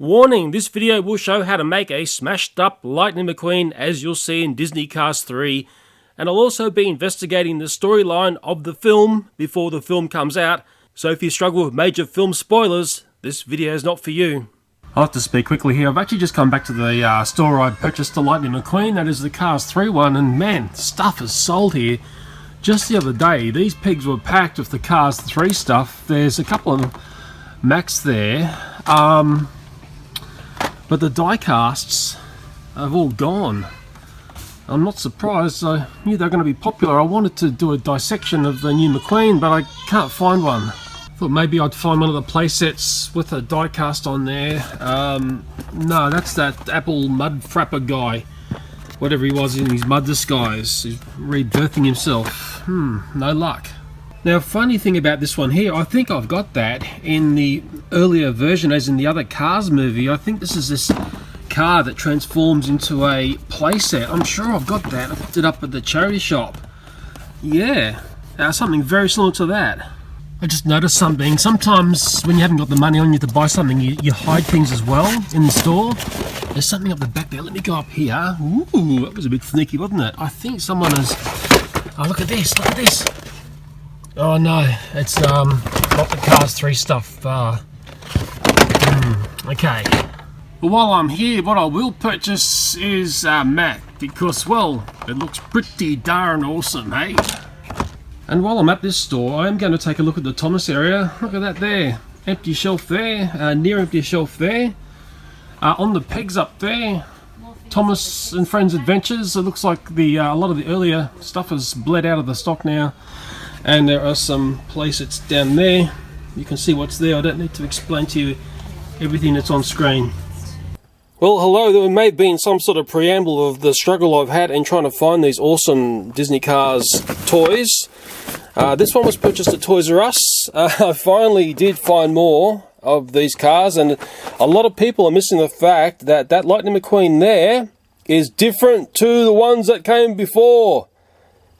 Warning, this video will show how to make a smashed up Lightning McQueen as you'll see in Diecast 3, and I'll also be investigating the storyline of the film before the film comes out, so if you struggle with major film spoilers, this video is not for you. I'll have to speak quickly here. I've actually just come back to the store I purchased the Lightning McQueen, that is the Cars 3 one, and man, stuff is sold here. Just the other day, these pigs were packed with the Cars 3 stuff. There's a couple of Macs there, but the die-casts have all gone. I'm not surprised. I knew they were going to be popular. I wanted to do a dissection of the new McQueen, but I can't find one. Thought maybe I'd find one of the playsets with a die-cast on there. No, that's that Apple Mud Frapper guy. Whatever he was in his mud disguise. He's rebirthing himself. No luck. Now, funny thing about this one here, I think I've got that in the earlier version, as in the other Cars movie. I think this is this car that transforms into a playset. I'm sure I've got that. I picked it up at the charity shop. Yeah, something very similar to that. I just noticed something. Sometimes when you haven't got the money on you to buy something, you hide things as well in the store. There's something up the back there. Let me go up here. Ooh, that was a bit sneaky, wasn't it? I think someone has... Oh, look at this, look at this. Oh no, it's not the Cars 3 stuff. Okay. But while I'm here, what I will purchase is Mac, because, well, it looks pretty darn awesome, hey? And while I'm at this store, I am going to take a look at the Thomas area. Look at that there. Empty shelf there, near empty shelf there. On the pegs up there, Thomas and Friends Adventures. It looks like a lot of the earlier stuff has bled out of the stock now. And there are some playsets down there. You can see what's there. I don't need to explain to you everything that's on screen. Well, hello. There may have been some sort of preamble of the struggle I've had in trying to find these awesome Disney Cars toys. This one was purchased at Toys R Us. I finally did find more of these cars, and a lot of people are missing the fact that that Lightning McQueen there is different to the ones that came before.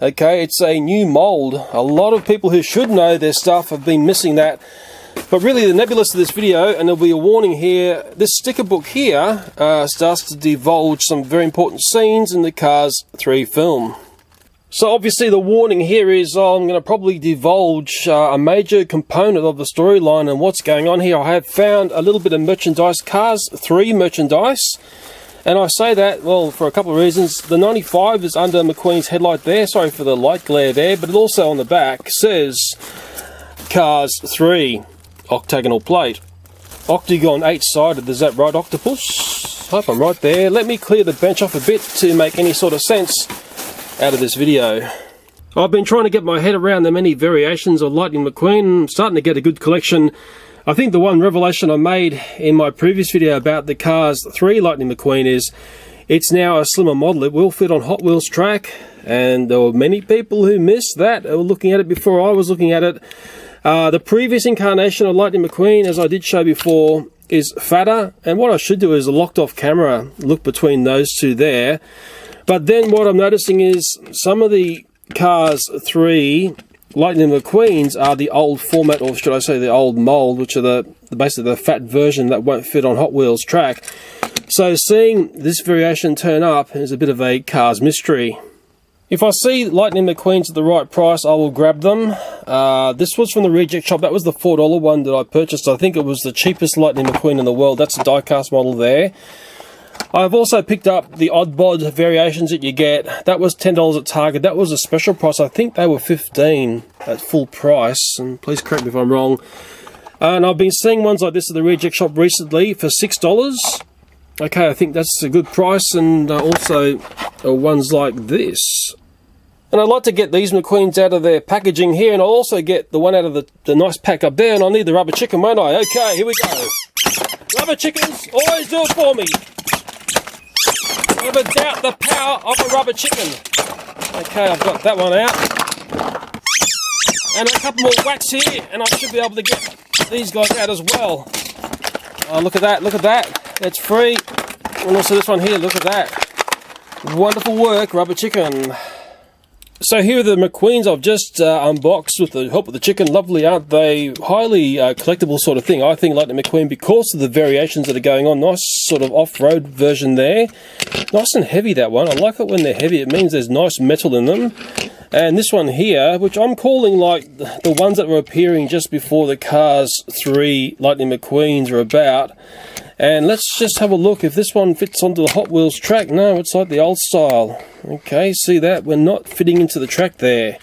Okay, it's a new mold. A lot of people who should know their stuff have been missing that. But really, the nebulous of this video, and there'll be a warning here, this sticker book here starts to divulge some very important scenes in the Cars 3 film. So obviously the warning here is I'm going to probably divulge a major component of the storyline and what's going on here. I have found a little bit of merchandise, Cars 3 merchandise. And I say that, well, for a couple of reasons. The 95 is under McQueen's headlight there. Sorry for the light glare there. But it also on the back says Cars 3 octagonal plate. Octagon 8-sided. Is that right, Octopus? I hope I'm right there. Let me clear the bench off a bit to make any sort of sense out of this video. I've been trying to get my head around the many variations of Lightning McQueen. I'm starting to get a good collection. I think the one revelation I made in my previous video about the Cars 3 Lightning McQueen is it's now a slimmer model. It will fit on Hot Wheels track, and there were many people who missed that. They were looking at it before I was looking at it. The previous incarnation of Lightning McQueen, as I did show before, is fatter, and what I should do is a locked off camera look between those two there. But then what I'm noticing is some of the Cars 3 Lightning McQueens are the old format, or should I say the old mold, which are basically the fat version that won't fit on Hot Wheels track. So seeing this variation turn up is a bit of a Cars mystery. If I see Lightning McQueens at the right price, I will grab them. This was from the reject shop. That was the $4 one that I purchased. I think it was the cheapest Lightning McQueen in the world. That's a die-cast model there. I've also picked up the odd bod variations that you get. That was $10 at Target. That was a special price. I think they were $15 at full price. And please correct me if I'm wrong. And I've been seeing ones like this at the reject shop recently for $6. Okay, I think that's a good price. And also ones like this. And I'd like to get these McQueens out of their packaging here. And I'll also get the one out of the nice pack up there. And I'll need the rubber chicken, won't I? Okay, here we go. Rubber chickens always do it for me. Never doubt the power of a rubber chicken. Okay, I've got that one out. And a couple more wax here, and I should be able to get these guys out as well. Oh, look at that, look at that. That's free. And also this one here, look at that. Wonderful work, rubber chicken. So here are the Mcqueens I've just unboxed with the help of the chicken. Lovely, aren't they? Highly collectible sort of thing. I think like the Mcqueen because of the variations that are going on. Nice sort of off-road version there. Nice and heavy, that one. I like it when they're heavy. It means there's nice metal in them. And this one here, which I'm calling like the ones that were appearing just before the Cars 3 Lightning McQueens are about. And let's just have a look if this one fits onto the Hot Wheels track. No, it's like the old style. Okay, see that? We're not fitting into the track there.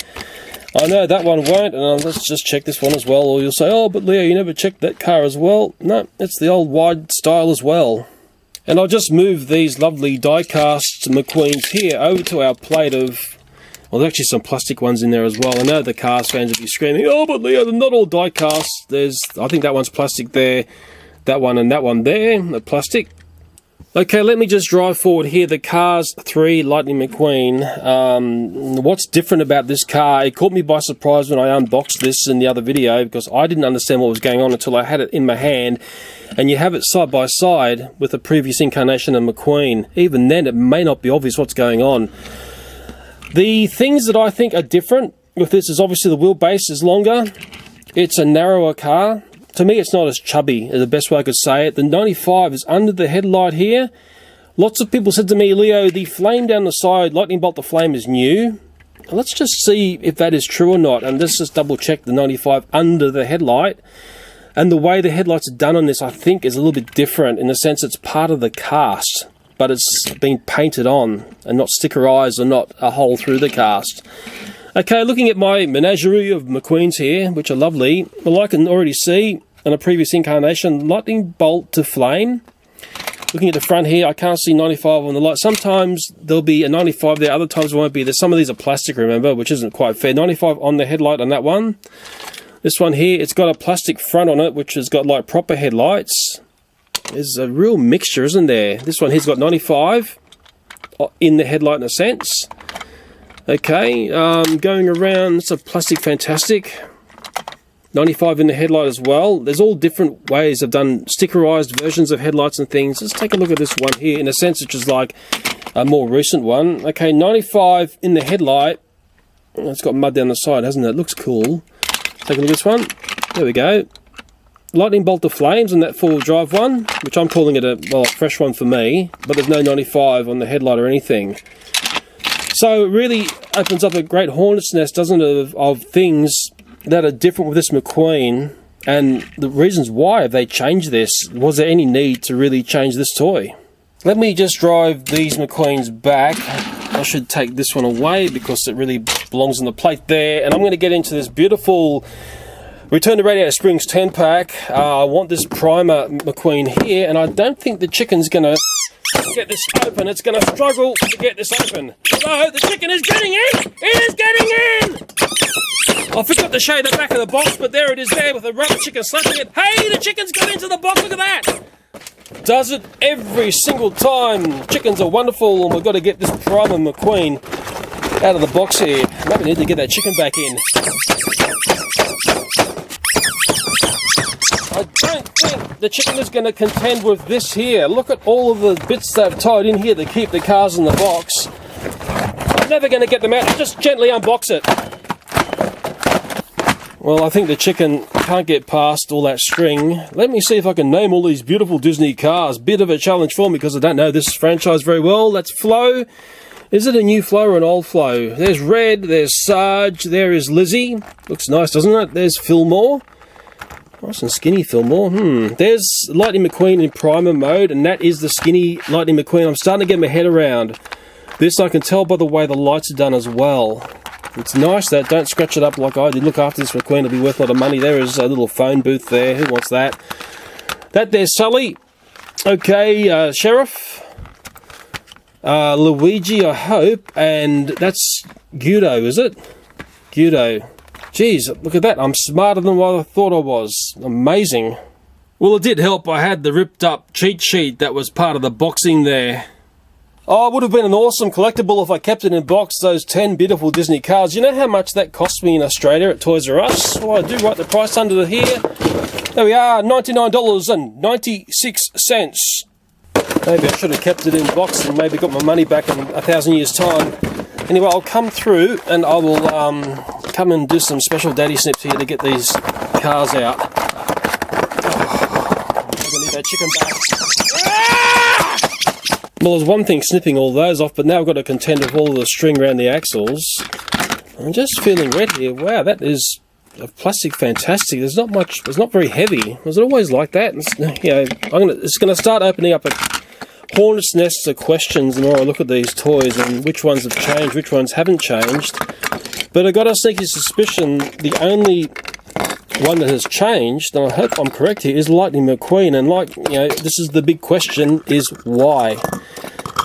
I know that one won't, and let's just check this one as well. Or you'll say, oh, but Leo, you never checked that car as well. No, it's the old wide style as well. And I'll just move these lovely die-cast McQueens here over to our plate of... Well, there's actually some plastic ones in there as well. I know the Cars fans will be screaming, oh, but Leo, they're not all die-cast. I think that one's plastic there. That one and that one there, the plastic. Okay, let me just drive forward here. The Cars 3 Lightning McQueen. What's different about this car? It caught me by surprise when I unboxed this in the other video because I didn't understand what was going on until I had it in my hand. And you have it side by side with the previous incarnation of McQueen. Even then, it may not be obvious what's going on. The things that I think are different with this is obviously the wheelbase is longer. It's a narrower car. To me, it's not as chubby, is the best way I could say it. The 95 is under the headlight here. Lots of people said to me, Leo, the flame down the side, lightning bolt the flame is new. Let's just see if that is true or not. And let's just double check the 95 under the headlight. And the way the headlights are done on this, I think, is a little bit different in the sense it's part of the cast. But it's been painted on and not stickerized or not a hole through the cast. Okay, looking at my menagerie of McQueens here, which are lovely. Well, I can already see in a previous incarnation, lightning bolt to flame. Looking at the front here, I can't see 95 on the light. Sometimes there'll be a 95 there, other times there won't be. Some of these are plastic, remember, which isn't quite fair. 95 on the headlight on that one. This one here, it's got a plastic front on it, which has got like proper headlights. There's a real mixture, isn't there? This one here's got 95 in the headlight in a sense. Okay, going around, it's a plastic fantastic. 95 in the headlight as well. There's all different ways of done stickerized versions of headlights and things. Let's take a look at this one here, in a sense, which is like a more recent one. Okay, 95 in the headlight. It's got mud down the side, hasn't it? Looks cool. Take a look at this one. There we go. Lightning bolt to flames on that four-wheel drive one, which I'm calling it a fresh one for me, but there's no 95 on the headlight or anything. So it really opens up a great hornet's nest, doesn't it, of things that are different with this McQueen, and the reasons why have they changed this. Was there any need to really change this toy? Let me just drive these McQueens back. I should take this one away because it really belongs on the plate there, and I'm going to get into this beautiful Return to Radiator Springs 10-pack. I want this primer McQueen here, and I don't think the chicken's going to get this open. It's going to struggle to get this open. So, the chicken is getting in! It is getting in! I forgot to show you the back of the box, but there it is there with a rubber chicken slapping it. Hey, the chicken's got into the box, look at that! Does it every single time. Chickens are wonderful, and we've got to get this primer McQueen out of the box here. Maybe we need to get that chicken back in. I don't think the chicken is going to contend with this here. Look at all of the bits they've tied in here to keep the cars in the box. I'm never going to get them out. Just gently unbox it. Well, I think the chicken can't get past all that string. Let me see if I can name all these beautiful Disney cars. Bit of a challenge for me because I don't know this franchise very well. That's Flo. Is it a new Flo or an old Flo? There's Red, there's Sarge, there is Lizzie. Looks nice, doesn't it? There's Fillmore. Nice and skinny Fillmore. There's Lightning McQueen in primer mode, and that is the skinny Lightning McQueen. I'm starting to get my head around this. I can tell by the way the lights are done as well. It's nice that. Don't scratch it up like I did. Look after this McQueen, it'll be worth a lot of money. There is a little phone booth there. Who wants that? That there's Sully. Okay, Sheriff. Luigi, I hope. And that's Guido, is it? Guido. Jeez, look at that. I'm smarter than what I thought I was. Amazing. Well, it did help. I had the ripped up cheat sheet that was part of the boxing there. Oh, it would have been an awesome collectible if I kept it in box, those 10 beautiful Disney cars. You know how much that cost me in Australia at Toys R Us? Well, I do write the price under here. There we are, $99.96. Maybe I should have kept it in box and maybe got my money back in 1,000 years' time. Anyway, I'll come through and I will come and do some special daddy snips here to get these cars out. I'm gonna need that chicken back. Well, there's one thing snipping all those off, but now I've got to contend with all the string around the axles. I'm just feeling red here. Wow, that is of plastic fantastic. There's not much. It's not very heavy. Was it always like that? It's, you know, it's going to start opening up a hornet's nest of questions the more I look at these toys and which ones have changed, which ones haven't changed. But I got a sneaky suspicion the only one that has changed, and I hope I'm correct here, is Lightning McQueen. And like, you know, this is the big question: is why?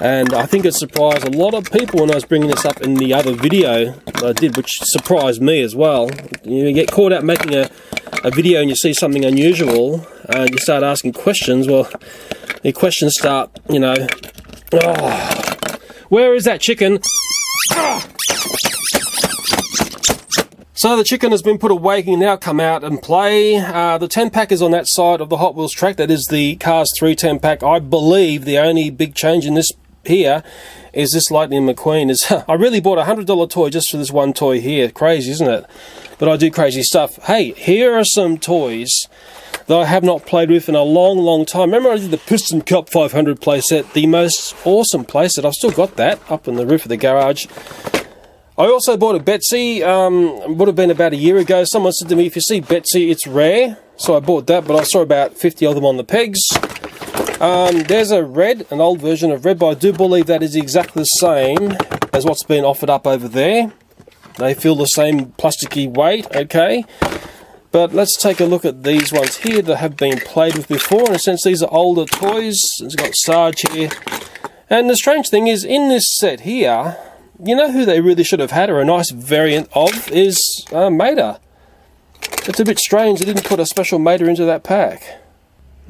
And I think it surprised a lot of people when I was bringing this up in the other video that I did, which surprised me as well. You get caught out making a video and you see something unusual and you start asking questions. Well, the questions start, you know, oh, where is that chicken? So the chicken has been put away, can now come out and play. The 10-pack is on that side of the Hot Wheels track. That is the Cars 3 10-pack. I believe the only big change in this here is this Lightning McQueen. I really bought a $100 toy just for this one toy here. Crazy, isn't it? But I do crazy stuff. Hey, here are some toys that I have not played with in a long, long time. Remember I did the Piston Cup 500 playset, the most awesome playset. I've still got that up on the roof of the garage. I also bought a Betsy, would have been about a year ago. Someone said to me, if you see Betsy, it's rare. So I bought that, but I saw about 50 of them on the pegs. There's a red, an old version of red, but I do believe that is exactly the same as what's been offered up over there. They feel the same plasticky weight, okay. But let's take a look at these ones here that have been played with before. In a sense, these are older toys. It's got Sarge here. And the strange thing is, in this set here, you know who they really should have had, or a nice variant of, is Mater. It's a bit strange they didn't put a special Mater into that pack.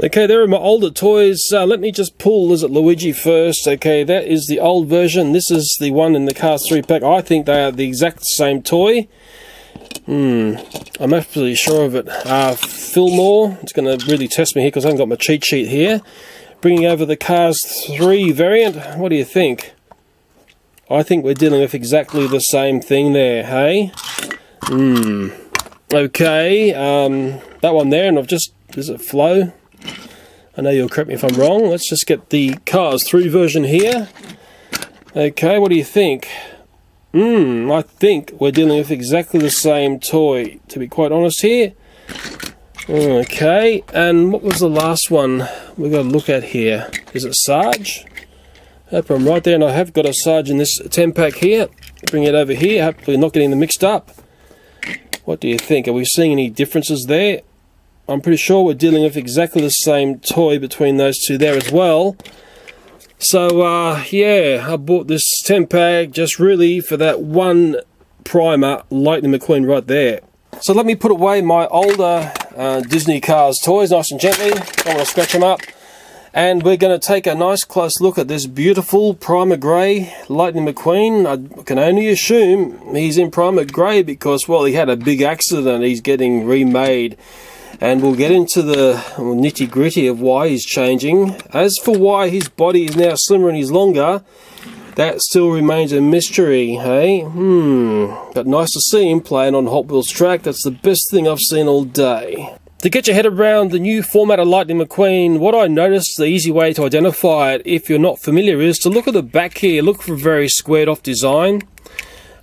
Okay, there are my older toys. Let me just pull, is it Luigi first? Okay, that is the old version. This is the one in the Cars 3 pack. I think they are the exact same toy. I'm absolutely sure of it. Fillmore, it's going to really test me here because I haven't got my cheat sheet here. Bringing over the Cars 3 variant. What do you think? I think we're dealing with exactly the same thing there, hey? Okay, that one there, and I've just... Is it Flow? I know you'll correct me if I'm wrong. Let's just get the Cars 3 version here. Okay, what do you think? I think we're dealing with exactly the same toy, to be quite honest here. Okay, and what was the last one we've got to look at here? Is it Sarge? Hope I'm right there, and I have got a Sarge in this 10-pack here. Bring it over here, hopefully not getting them mixed up. What do you think? Are we seeing any differences there? I'm pretty sure we're dealing with exactly the same toy between those two there as well. So, yeah, I bought this 10-pack just really for that one primer Lightning McQueen right there. So let me put away my older Disney Cars toys nice and gently. Don't want to scratch them up. And we're going to take a nice close look at this beautiful primer grey Lightning McQueen. I can only assume he's in primer grey because, well, he had a big accident. He's getting remade. And we'll get into the nitty-gritty of why he's changing. As for why his body is now slimmer and he's longer, that still remains a mystery, hey? But nice to see him playing on Hot Wheels track. That's the best thing I've seen all day. To get your head around the new format of Lightning McQueen, what I noticed, the easy way to identify it if you're not familiar, is to look at the back here. Look for a very squared off design.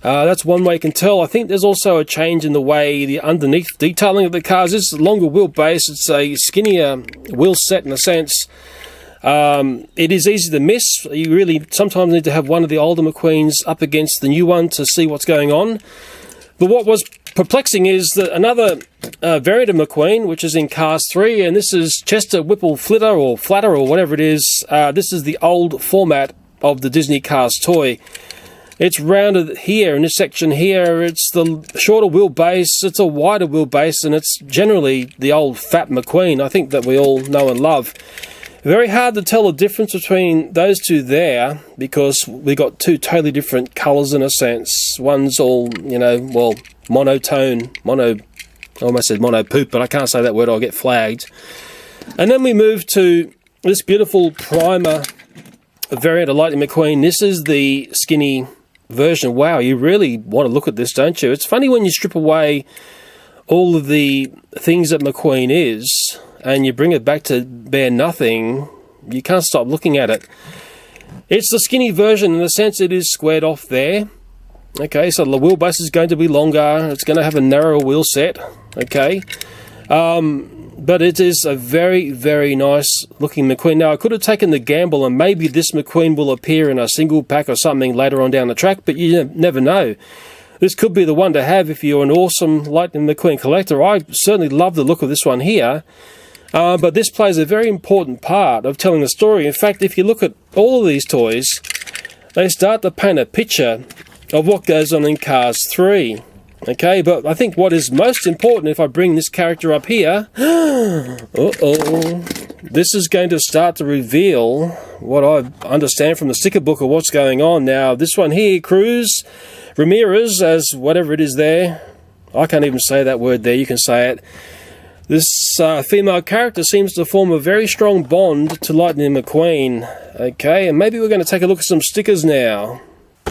That's one way you can tell. I think there's also a change in the way the underneath detailing of the cars is. Longer wheelbase, it's a skinnier wheel set in a sense. It is easy to miss. You really sometimes need to have one of the older McQueens up against the new one to see what's going on. But what was perplexing is that another variant of McQueen, which is in Cars 3, and this is Chester Whipple Flitter or Flatter or whatever it is. This is the old format of the Disney Cars toy. It's rounded here in this section here. It's the shorter wheelbase, it's a wider wheelbase, and it's generally the old fat McQueen, I think, that we all know and love. Very hard to tell the difference between those two there because we got two totally different colours in a sense. One's all, you know, well, monotone, I almost said mono poop, but I can't say that word, I'll get flagged. And then we move to this beautiful primer variant of Lightning McQueen. This is the skinny version. Wow, you really want to look at this, don't you? It's funny when you strip away all of the things that McQueen is and you bring it back to bare nothing, you can't stop looking at it. It's the skinny version in the sense it is squared off there. Okay, so the wheelbase is going to be longer. It's going to have a narrower wheel set. Okay. But it is a very, very nice looking McQueen. Now, I could have taken the gamble and maybe this McQueen will appear in a single pack or something later on down the track, but you never know. This could be the one to have if you're an awesome Lightning McQueen collector. I certainly love the look of this one here. But this plays a very important part of telling the story. In fact, if you look at all of these toys, they start to paint a picture of what goes on in Cars 3. Okay, but I think what is most important, if I bring this character up here, this is going to start to reveal what I understand from the sticker book of what's going on. Now, this one here, Cruz Ramirez, as whatever it is there, I can't even say that word there, you can say it. This female character seems to form a very strong bond to Lightning McQueen. Okay, and maybe we're going to take a look at some stickers now.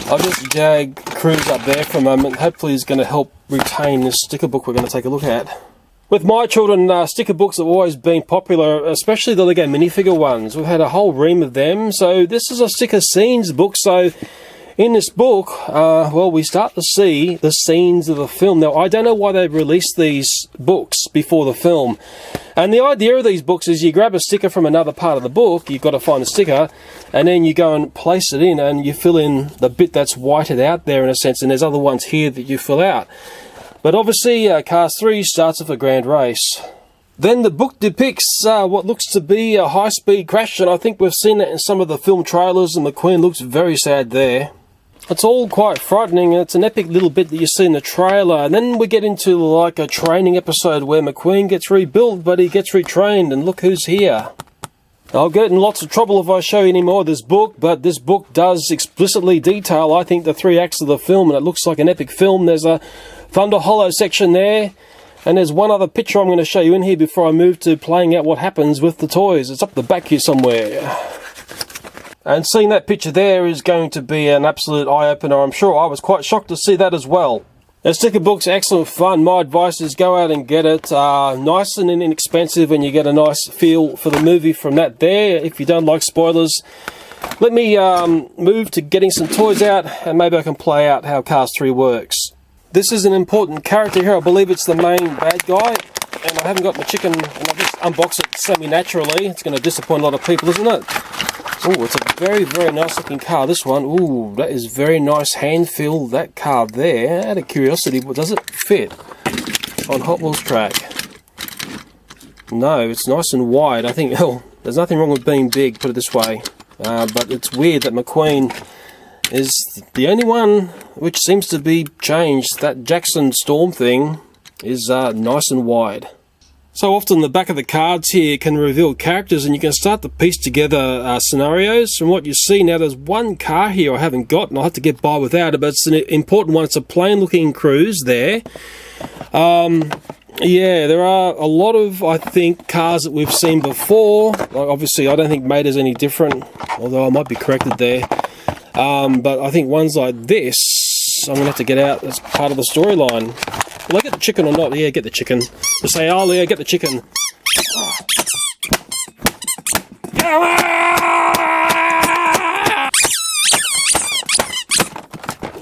I'll just jag Cruz up there for a moment. Hopefully he's going to help retain this sticker book we're going to take a look at. With my children, sticker books have always been popular, especially the Lego minifigure ones. We've had a whole ream of them. So this is a sticker scenes book. So in this book, well, we start to see the scenes of the film. Now, I don't know why they released these books before the film. And the idea of these books is you grab a sticker from another part of the book, you've got to find the sticker, and then you go and place it in and you fill in the bit that's whited out there in a sense, and there's other ones here that you fill out. But obviously, Cars 3 starts with a grand race. Then the book depicts what looks to be a high-speed crash, and I think we've seen that in some of the film trailers, and McQueen looks very sad there. It's all quite frightening, and it's an epic little bit that you see in the trailer. And then we get into like a training episode where McQueen gets rebuilt, but he gets retrained, and look who's here. I'll get in lots of trouble if I show you any more of this book, but this book does explicitly detail, I think, the 3 acts of the film, and it looks like an epic film. There's a Thunder Hollow section there, and there's one other picture I'm going to show you in here before I move to playing out what happens with the toys. It's up the back here somewhere. And seeing that picture there is going to be an absolute eye-opener, I'm sure. I was quite shocked to see that as well. The sticker book's excellent fun. My advice is go out and get it. Nice and inexpensive, and you get a nice feel for the movie from that there. If you don't like spoilers, let me move to getting some toys out, and maybe I can play out how Cars 3 works. This is an important character here. I believe it's the main bad guy. And I haven't got my chicken, and I'll just unbox it semi-naturally. It's going to disappoint a lot of people, isn't it? Oh, it's a very, very nice looking car, this one. Ooh, that is very nice hand feel, that car there. Out of curiosity, does it fit on Hot Wheels track? No, it's nice and wide. I think, there's nothing wrong with being big, put it this way. But it's weird that McQueen is the only one which seems to be changed. That Jackson Storm thing is nice and wide. So often the back of the cards here can reveal characters, and you can start to piece together scenarios from what you see. Now, there's one car here I haven't got, and I'll have to get by without it, but it's an important one. It's a plain-looking Cruz there. Yeah, there are a lot of, I think, cars that we've seen before. Like, obviously, I don't think Mater's any different, although I might be corrected there. But I think ones like this, I'm going to have to get out as part of the storyline. Will I get the chicken or not? Yeah, get the chicken. They say, oh, Leo, get the chicken.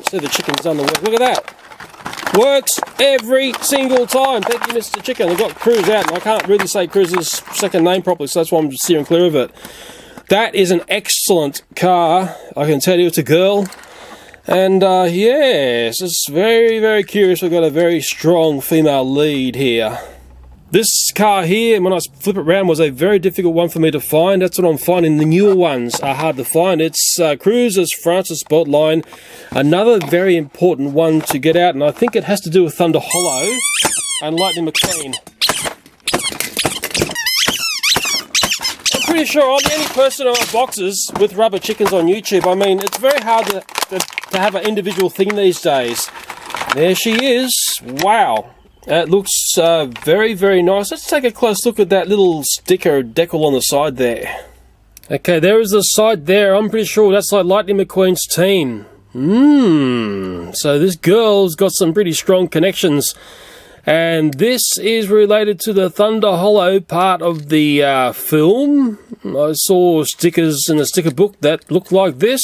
See, the chicken's done the work. Look at that. Works every single time. Thank you, Mr. Chicken. I've got Cruz out, and I can't really say Cruz's second name properly, so that's why I'm steering clear of it. That is an excellent car. I can tell you it's a girl. And yes, it's very, very curious. We've got a very strong female lead here. This car here, when I flip it around, was a very difficult one for me to find. That's what I'm finding. The newer ones are hard to find. It's Cruz's Francis Bolt line. Another very important one to get out, and I think it has to do with Thunder Hollow and Lightning McQueen. I'm pretty sure I'm the only person who boxes with rubber chickens on YouTube. I mean, it's very hard to have an individual thing these days. There she is. Wow. It looks very, very nice. Let's take a close look at that little sticker decal on the side there. Okay, there is the side there. I'm pretty sure that's like Lightning McQueen's team. So this girl's got some pretty strong connections. And this is related to the Thunder Hollow part of the film. I saw stickers in a sticker book that looked like this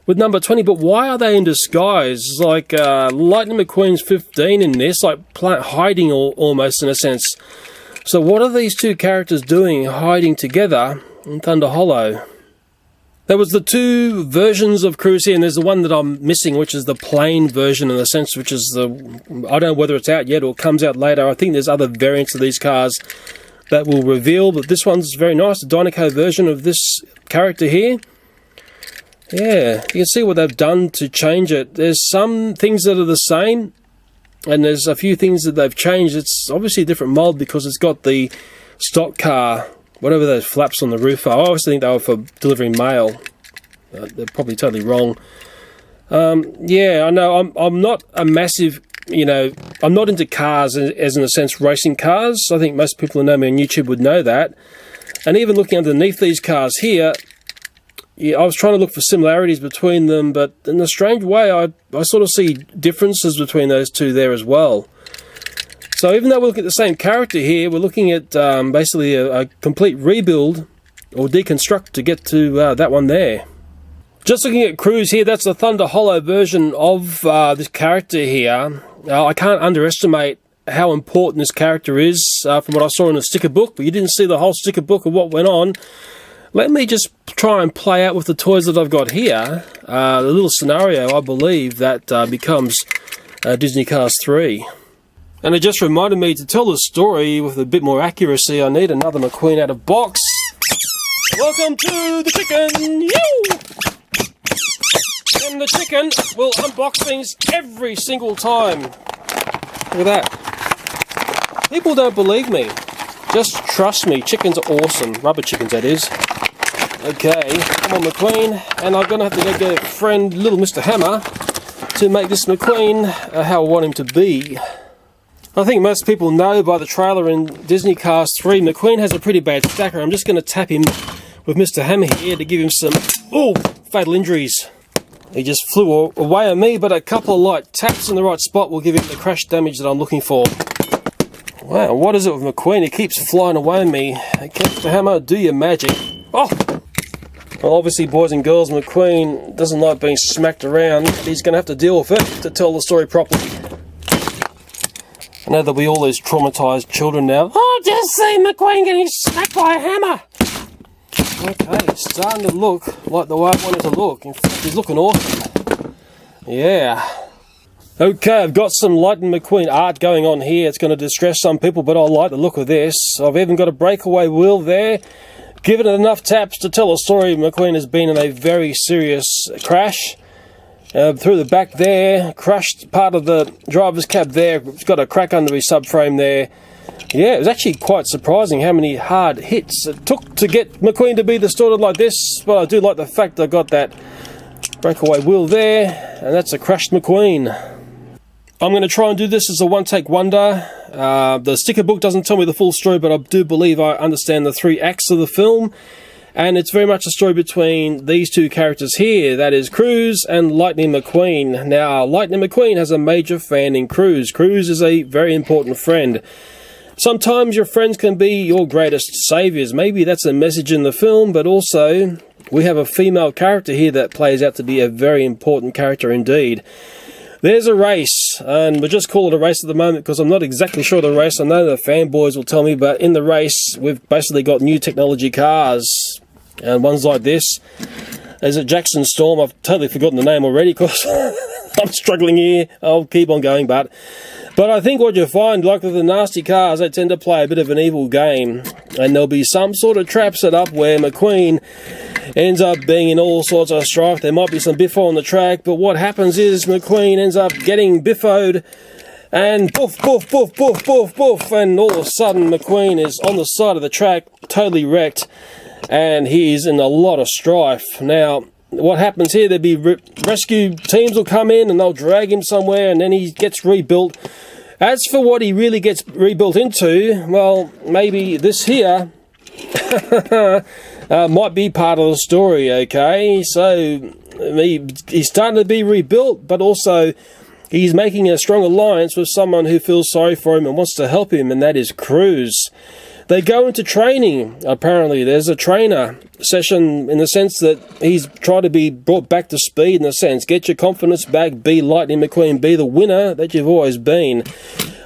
with number 20, but why are they in disguise? Like Lightning McQueen's 15 in this, like hiding almost in a sense. So what are these two characters doing hiding together in Thunder Hollow? There was the two versions of Cruz here, and there's the one that I'm missing, which is the plain version in a sense, which is the... I don't know whether it's out yet or comes out later. I think there's other variants of these cars that will reveal, but this one's very nice, the Dynaco version of this character here. Yeah, you can see what they've done to change it. There's some things that are the same, and there's a few things that they've changed. It's obviously a different mold because it's got the stock car, whatever those flaps on the roof are. I obviously think they were for delivering mail. They're probably totally wrong. Yeah, I know, I'm not a massive, I'm not into cars as in a sense racing cars. I think most people who know me on YouTube would know that. And even looking underneath these cars here, yeah, I was trying to look for similarities between them, but in a strange way, I sort of see differences between those two there as well. So even though we're looking at the same character here, we're looking at basically a complete rebuild or deconstruct to get to that one there. Just looking at Cruz here, that's the Thunder Hollow version of this character here. I can't underestimate how important this character is from what I saw in the sticker book, but you didn't see the whole sticker book of what went on. Let me just try and play out with the toys that I've got here. The little scenario, I believe, that becomes Disney Cars 3. And it just reminded me to tell the story with a bit more accuracy. I need another McQueen out of box. Welcome to the chicken! Yo! And the chicken will unbox things every single time. Look at that. People don't believe me. Just trust me, chickens are awesome. Rubber chickens, that is. Okay, come on McQueen, and I'm going to have to go get a friend, little Mr. Hammer, to make this McQueen how I want him to be. I think most people know by the trailer in Disney Cars 3, McQueen has a pretty bad stacker. I'm just going to tap him with Mr. Hammer here to give him some, fatal injuries. He just flew away on me, but a couple of light taps in the right spot will give him the crash damage that I'm looking for. Wow, what is it with McQueen? He keeps flying away on me. Okay, Mr. Hammer, do your magic. Oh! Well, obviously, boys and girls, McQueen doesn't like being smacked around. He's going to have to deal with it to tell the story properly. I know there'll be all these traumatised children now. Oh, just see McQueen getting smacked by a hammer! Okay, it's starting to look like the way I want it to look. In fact, he's looking awesome. Yeah. Okay, I've got some Lightning McQueen art going on here. It's going to distress some people, but I like the look of this. I've even got a breakaway wheel there. Given it enough taps to tell a story, McQueen has been in a very serious crash. Through the back there, crushed part of the driver's cab there. It's got a crack under his subframe there. Yeah, it was actually quite surprising how many hard hits it took to get McQueen to be distorted like this. But I do like the fact I got that breakaway wheel there, and that's a crushed McQueen. I'm going to try and do this as a one-take wonder. The sticker book doesn't tell me the full story, but I do believe I understand the 3 acts of the film. And it's very much a story between these two characters here. That is Cruz and Lightning McQueen. Now, Lightning McQueen has a major fan in Cruz. Cruz is a very important friend. Sometimes your friends can be your greatest saviors. Maybe that's a message in the film, but also we have a female character here that plays out to be a very important character indeed. There's a race, and we'll just call it a race at the moment because I'm not exactly sure of the race. I know the fanboys will tell me, but in the race, we've basically got new technology cars, and ones like this. There's a Jackson Storm. I've totally forgotten the name already because I'm struggling here. I'll keep on going, but I think what you'll find, like with the nasty cars, they tend to play a bit of an evil game, and there'll be some sort of trap set up where McQueen ends up being in all sorts of strife. There might be some biffo on the track, but what happens is McQueen ends up getting biffoed, and poof, poof, poof, poof, poof, poof, and all of a sudden McQueen is on the side of the track, totally wrecked, and he's in a lot of strife. Now, what happens here, there'll be rescue teams will come in and they'll drag him somewhere, and then he gets rebuilt. As for what he really gets rebuilt into, well, maybe this here might be part of the story, okay? So he's starting to be rebuilt, but also he's making a strong alliance with someone who feels sorry for him and wants to help him, and that is Cruz. They go into training, apparently. There's a trainer session in the sense that he's trying to be brought back to speed, in a sense. Get your confidence back, be Lightning McQueen, be the winner that you've always been.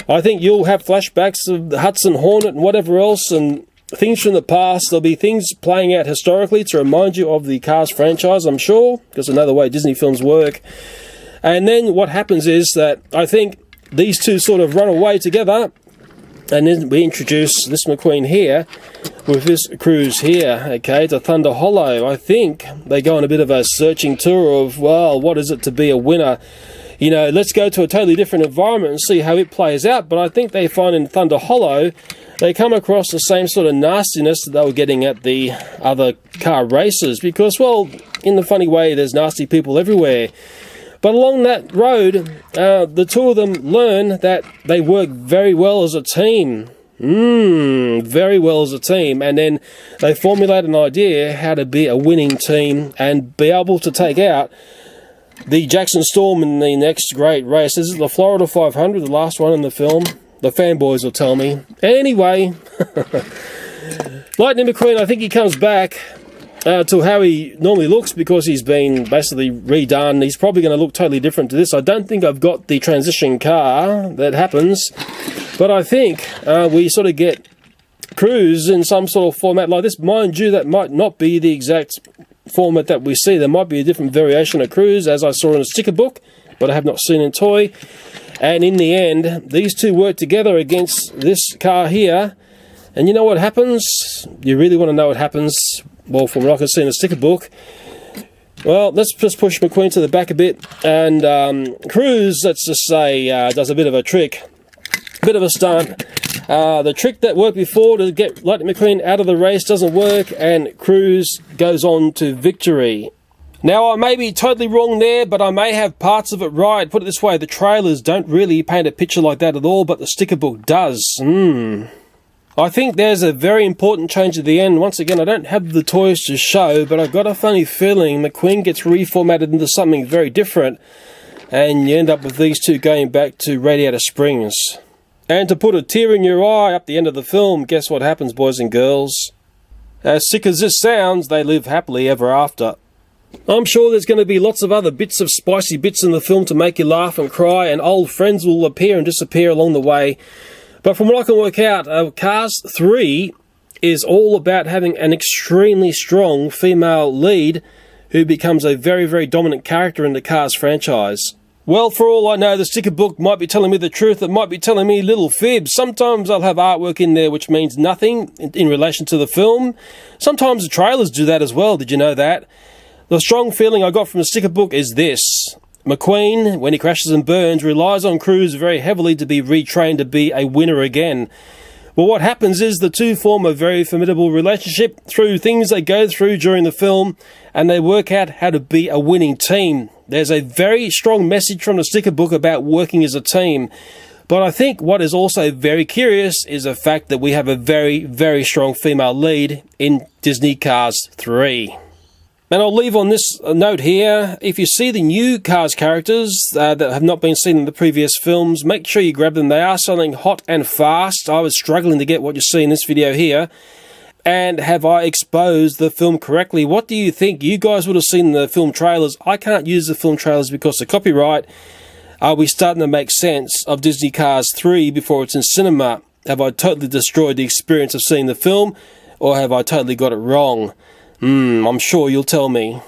I think you'll have flashbacks of the Hudson Hornet and whatever else, and things from the past. There'll be things playing out historically to remind you of the Cars franchise, I'm sure, because I know the way Disney films work. And then what happens is that I think these two sort of run away together, and then we introduce this McQueen here with this Cruz here, okay, to Thunder Hollow. I think they go on a bit of a searching tour of, well, what is it to be a winner? You know, let's go to a totally different environment and see how it plays out. But I think they find in Thunder Hollow, they come across the same sort of nastiness that they were getting at the other car races. Because, well, in the funny way, there's nasty people everywhere. But along that road, the two of them learn that they work very well as a team. Very well as a team. And then they formulate an idea how to be a winning team and be able to take out the Jackson Storm in the next great race. This is the Florida 500, the last one in the film. The fanboys will tell me. Anyway, Lightning McQueen, I think he comes back to how he normally looks because he's been basically redone. He's probably going to look totally different to this. I don't think I've got the transition car that happens, but I think we sort of get Cruz in some sort of format like this. Mind you, that might not be the exact format that we see. There might be a different variation of Cruz, as I saw in a sticker book, but I have not seen in toy. And in the end, these two work together against this car here. And you know what happens? You really want to know what happens? Well, from what I can see in the sticker book. Well, let's just push McQueen to the back a bit. And Cruz, let's just say, does a bit of a trick. A bit of a stunt. The trick that worked before to get Lightning McQueen out of the race doesn't work, and Cruz goes on to victory. Now, I may be totally wrong there, but I may have parts of it right. Put it this way, the trailers don't really paint a picture like that at all, but the sticker book does. I think there's a very important change at the end. Once again, I don't have the toys to show, but I've got a funny feeling McQueen gets reformatted into something very different, and you end up with these two going back to Radiator Springs. And to put a tear in your eye up the end of the film, guess what happens, boys and girls? As sick as this sounds, they live happily ever after. I'm sure there's going to be lots of other bits of spicy bits in the film to make you laugh and cry, and old friends will appear and disappear along the way. But from what I can work out, Cars 3 is all about having an extremely strong female lead who becomes a very, very dominant character in the Cars franchise. Well, for all I know, the sticker book might be telling me the truth, it might be telling me little fibs. Sometimes I'll have artwork in there which means nothing in relation to the film. Sometimes the trailers do that as well, did you know that? The strong feeling I got from the sticker book is this. McQueen, when he crashes and burns, relies on Cruz very heavily to be retrained to be a winner again. Well, what happens is the two form a very formidable relationship through things they go through during the film, and they work out how to be a winning team. There's a very strong message from the sticker book about working as a team. But I think what is also very curious is the fact that we have a very, very strong female lead in Disney Cars 3. And I'll leave on this note here, if you see the new Cars characters that have not been seen in the previous films, make sure you grab them. They are selling hot and fast. I was struggling to get what you see in this video here. And have I exposed the film correctly? What do you think? You guys would have seen the film trailers. I can't use the film trailers because of copyright. Are we starting to make sense of Disney Cars 3 before it's in cinema? Have I totally destroyed the experience of seeing the film? Or have I totally got it wrong? I'm sure you'll tell me.